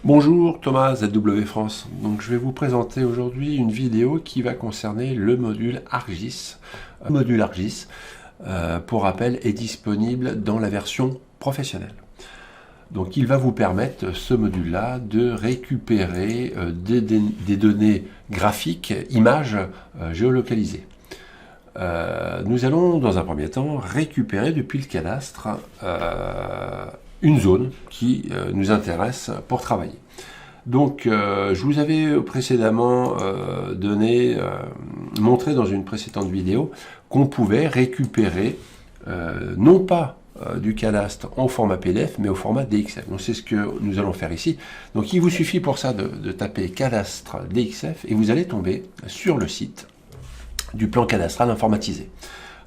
Bonjour, Thomas, ZW France. Donc, je vais vous présenter aujourd'hui une vidéo qui va concerner le module ArcGIS. Le module ArcGIS, pour rappel, est disponible dans la version professionnelle. Donc, il va vous permettre, ce module-là, de récupérer des données graphiques, images géolocalisées. Nous allons, dans un premier temps, récupérer depuis le cadastre une zone qui nous intéresse pour travailler. Donc, je vous avais précédemment montré dans une précédente vidéo qu'on pouvait récupérer non pas du cadastre en format PDF, mais au format DXF. Donc, c'est ce que nous allons faire ici. Donc, il vous suffit pour ça de taper cadastre DXF et vous allez tomber sur le site du plan cadastral informatisé.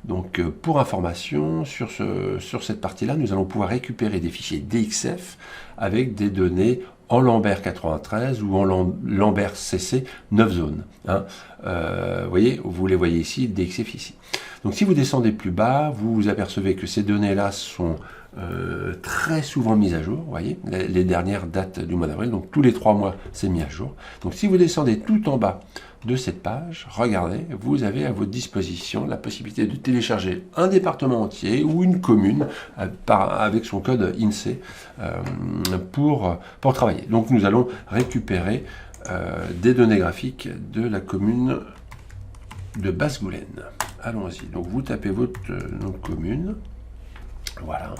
Donc, pour information, sur cette partie-là, nous allons pouvoir récupérer des fichiers DXF avec des données en Lambert 93 ou en Lambert CC 9 zones. Hein. Vous les voyez ici, DXF ici. Donc, si vous descendez plus bas, vous vous apercevez que ces données-là sont très souvent mises à jour. Vous voyez, les dernières dates du mois d'avril, donc tous les 3 mois, c'est mis à jour. Donc, si vous descendez tout en bas de cette page, regardez, vous avez à votre disposition la possibilité de télécharger un département entier ou une commune avec son code INSEE pour travailler. Donc nous allons récupérer des données graphiques de la commune de Basse-Goulaine. Allons-y. Donc vous tapez votre nom de commune. Voilà.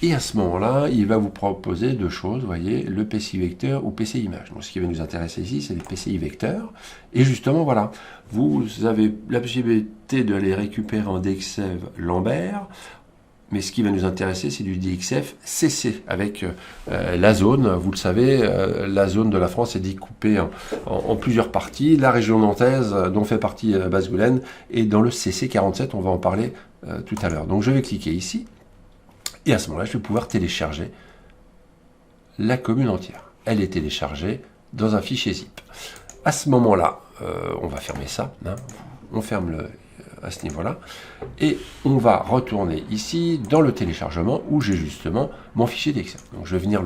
Et à ce moment-là, il va vous proposer deux choses, vous voyez, le PCI vecteur ou PCI image. Donc, ce qui va nous intéresser ici, c'est les PCI vecteurs. Et justement, voilà, vous avez la possibilité de les récupérer en DXF Lambert, mais ce qui va nous intéresser, c'est du DXF CC, avec la zone. Vous le savez, la zone de la France est découpée en plusieurs parties. La région nantaise, dont fait partie Basse-Goulaine, et dans le CC 47, on va en parler tout à l'heure. Donc, je vais cliquer ici. Et à ce moment-là, je vais pouvoir télécharger la commune entière. Elle est téléchargée dans un fichier zip. À ce moment-là, on va fermer ça. Hein. On ferme à ce niveau-là. Et on va retourner ici dans le téléchargement où j'ai justement mon fichier DXF. Donc je vais venir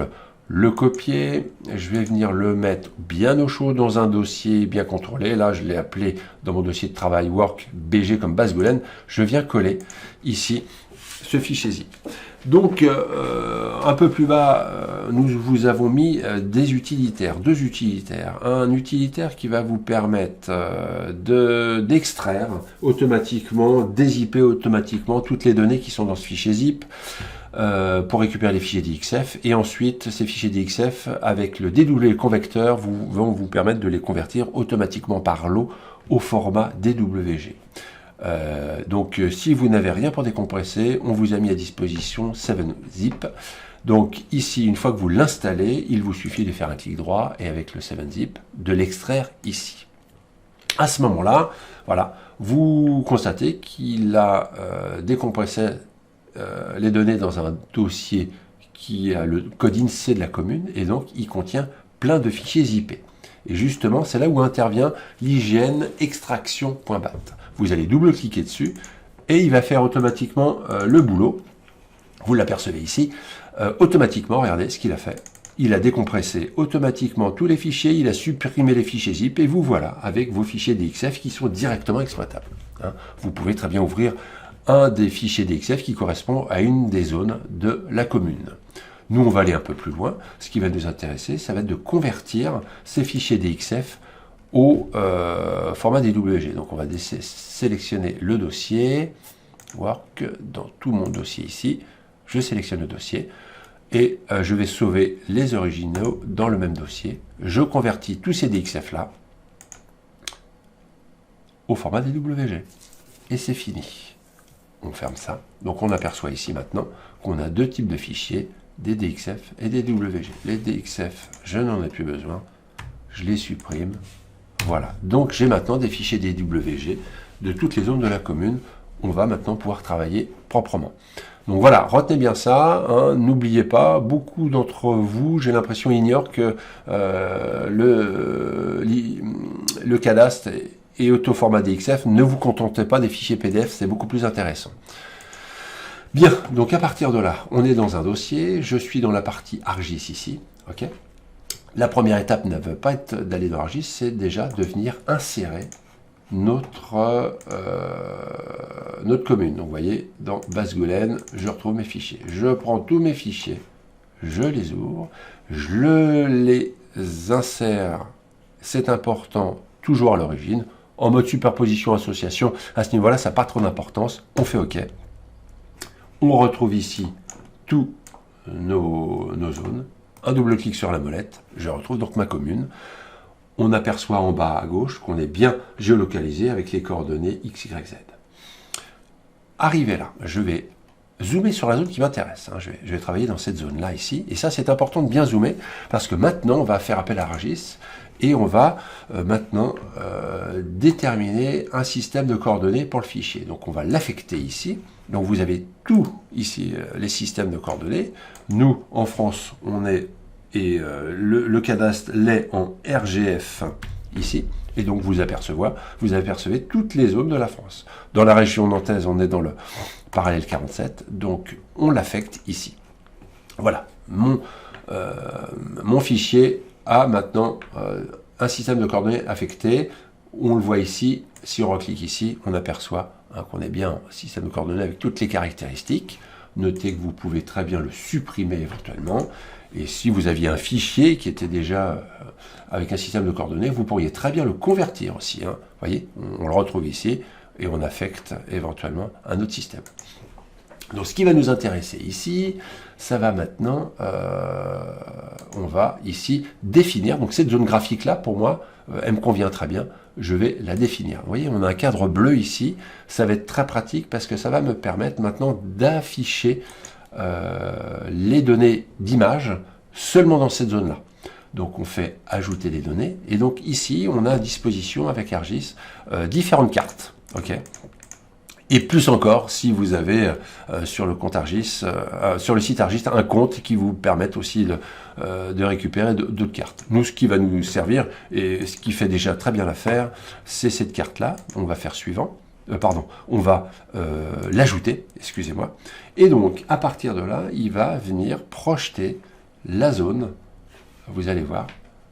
le copier. Je vais venir le mettre bien au chaud dans un dossier bien contrôlé. Là, je l'ai appelé dans mon dossier de travail Work BG comme Basse-Goulaine. Je viens coller ici ce fichier zip. Donc, un peu plus bas, nous vous avons mis deux utilitaires. Un utilitaire qui va vous permettre d'extraire automatiquement, dézipper automatiquement toutes les données qui sont dans ce fichier zip pour récupérer les fichiers DXF. Et ensuite, ces fichiers DXF, avec le DW convecteur, vont vous permettre de les convertir automatiquement par lot au format DWG. Donc si vous n'avez rien pour décompresser, on vous a mis à disposition 7-Zip. Donc ici, une fois que vous l'installez, il vous suffit de faire un clic droit et avec le 7-Zip, de l'extraire ici. À ce moment-là, voilà, vous constatez qu'il a décompressé les données dans un dossier qui a le code INSEE de la commune et donc il contient plein de fichiers zippés. Et justement, c'est là où intervient l'IGN extraction.bat. Vous allez double-cliquer dessus et il va faire automatiquement le boulot. Vous l'apercevez ici. Automatiquement, regardez ce qu'il a fait. Il a décompressé automatiquement tous les fichiers, il a supprimé les fichiers zip et vous voilà avec vos fichiers DXF qui sont directement exploitables. Hein. Vous pouvez très bien ouvrir un des fichiers DXF qui correspond à une des zones de la commune. Nous, on va aller un peu plus loin. Ce qui va nous intéresser, ça va être de convertir ces fichiers DXF au format DWG. Donc, on va sélectionner le dossier, Work, dans tout mon dossier ici. Je sélectionne le dossier et je vais sauver les originaux dans le même dossier. Je convertis tous ces DXF-là au format DWG. Et c'est fini. On ferme ça. Donc, on aperçoit ici maintenant qu'on a deux types de fichiers, des DXF et des WG. Les DXF, je n'en ai plus besoin. Je les supprime. Voilà. Donc, j'ai maintenant des fichiers DWG de toutes les zones de la commune. On va maintenant pouvoir travailler proprement. Donc voilà, retenez bien ça. Hein, n'oubliez pas, beaucoup d'entre vous, j'ai l'impression, ignorent que le cadastre et auto-format DXF, ne vous contentez pas des fichiers PDF, c'est beaucoup plus intéressant. Bien, donc à partir de là, on est dans un dossier, je suis dans la partie ArcGIS ici, ok. La première étape ne veut pas être d'aller dans ArcGIS, c'est déjà de venir insérer notre commune. Donc vous voyez, dans Basse-Goulaine, je retrouve mes fichiers. Je prends tous mes fichiers, je les ouvre, je les insère, c'est important, toujours à l'origine, en mode superposition association. À ce niveau-là, ça n'a pas trop d'importance. On fait OK. On retrouve ici tous nos zones. Un double clic sur la molette, je retrouve donc ma commune. On aperçoit en bas à gauche qu'on est bien géolocalisé avec les coordonnées X, Y, Z. Arrivé là, je vais zoomer sur la zone qui m'intéresse. Je vais travailler dans cette zone-là ici. Et ça, c'est important de bien zoomer parce que maintenant, on va faire appel à ArcGIS et on va maintenant déterminer un système de coordonnées pour le fichier. Donc, on va l'affecter ici. Donc, vous avez tout ici, les systèmes de coordonnées. Nous, en France, on est, et le cadastre l'est en RGF ici. Et donc, vous apercevez toutes les zones de la France. Dans la région nantaise, on est dans le parallèle 47. Donc, on l'affecte ici. Voilà. Mon fichier a maintenant un système de coordonnées affecté. On le voit ici. Si on reclique ici, on aperçoit qu'on est bien un système de coordonnées avec toutes les caractéristiques. Notez que vous pouvez très bien le supprimer éventuellement. Et si vous aviez un fichier qui était déjà avec un système de coordonnées, vous pourriez très bien le convertir aussi. Vous voyez, on le retrouve ici et on affecte éventuellement un autre système. Donc ce qui va nous intéresser ici, ça va maintenant, on va ici définir. Donc cette zone graphique-là, pour moi, elle me convient très bien. Je vais la définir. Vous voyez, on a un cadre bleu ici. Ça va être très pratique parce que ça va me permettre maintenant d'afficher les données d'image seulement dans cette zone-là. Donc on fait ajouter les données. Et donc ici, on a à disposition avec ArcGIS différentes cartes. Ok. Et plus encore, si vous avez sur le compte ArcGIS, sur le site ArcGIS, un compte qui vous permette aussi de récupérer d'autres cartes. Nous, ce qui va nous servir, et ce qui fait déjà très bien l'affaire, c'est cette carte-là. On va faire suivant. On va l'ajouter, excusez-moi. Et donc, à partir de là, il va venir projeter la zone. Vous allez voir.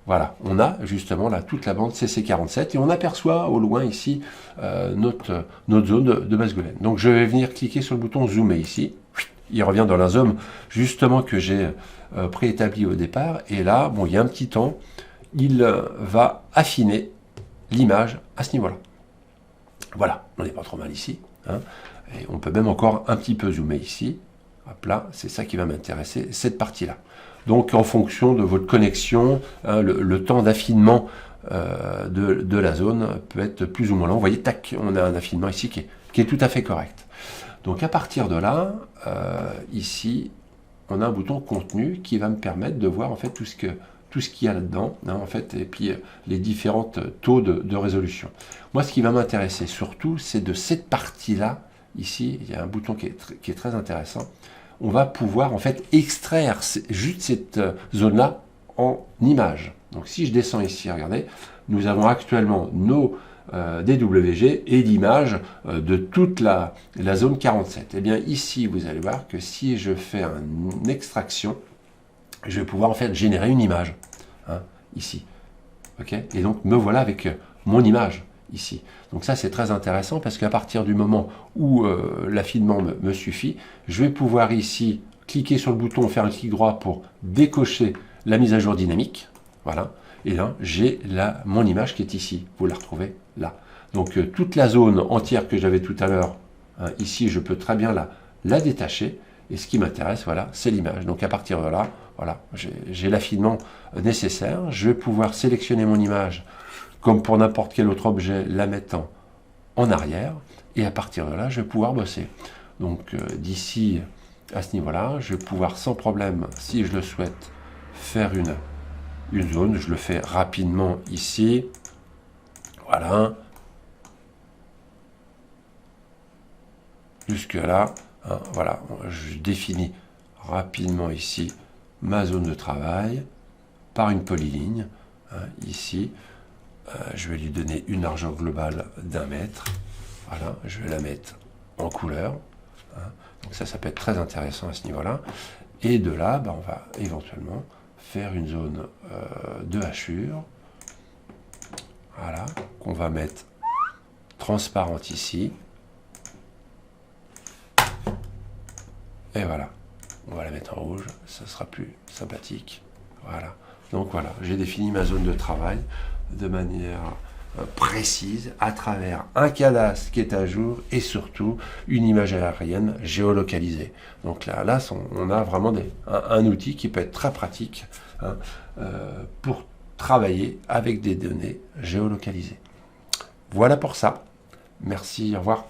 Voilà, on a justement là toute la bande CC47 et on aperçoit au loin ici notre zone de Basse-Goulaine. Donc je vais venir cliquer sur le bouton zoomer ici. Il revient dans la zone justement que j'ai préétabli au départ. Et là, bon, il y a un petit temps, il va affiner l'image à ce niveau-là. Voilà, on n'est pas trop mal ici. Et on peut même encore un petit peu zoomer ici. Hop là, c'est ça qui va m'intéresser, cette partie-là. Donc en fonction de votre connexion, le temps d'affinement de la zone peut être plus ou moins long. Vous voyez, tac, on a un affinement ici qui est tout à fait correct. Donc à partir de là, ici, on a un bouton contenu qui va me permettre de voir en fait tout ce qu'il y a là-dedans, en fait, et puis les différents taux de résolution. Moi, ce qui va m'intéresser surtout, c'est de cette partie-là. Ici, il y a un bouton qui est très intéressant. On va pouvoir en fait extraire juste cette zone-là en image. Donc si je descends ici, regardez, nous avons actuellement nos DWG et l'image de toute la zone 47. Et bien ici, vous allez voir que si je fais une extraction, je vais pouvoir en fait générer une image, ici. Ok. Et donc me voilà avec mon image ici. Donc ça c'est très intéressant parce qu'à partir du moment où l'affinement me suffit, je vais pouvoir ici cliquer sur le bouton, faire un clic droit pour décocher la mise à jour dynamique. Voilà. Et là j'ai mon image qui est ici. Vous la retrouvez là. Donc toute la zone entière que j'avais tout à l'heure, ici je peux très bien la détacher. Et ce qui m'intéresse, voilà, c'est l'image. Donc à partir de là, voilà, j'ai l'affinement nécessaire. Je vais pouvoir sélectionner mon image comme pour n'importe quel autre objet, la mettant en arrière. Et à partir de là, je vais pouvoir bosser. Donc d'ici à ce niveau-là, je vais pouvoir sans problème, si je le souhaite, faire une zone. Je le fais rapidement ici. Voilà. Jusque là. Voilà, je définis rapidement ici ma zone de travail par une polyligne. Ici, je vais lui donner une largeur globale d'1 mètre. Voilà, je vais la mettre en couleur. Donc ça peut être très intéressant à ce niveau-là. Et de là, on va éventuellement faire une zone de hachure. Voilà, qu'on va mettre transparente ici. Et voilà, on va la mettre en rouge, ça sera plus sympathique. Voilà, donc voilà, j'ai défini ma zone de travail de manière précise à travers un cadastre qui est à jour et surtout une image aérienne géolocalisée. Donc là on a vraiment un outil qui peut être très pratique hein, pour travailler avec des données géolocalisées. Voilà pour ça. Merci, au revoir.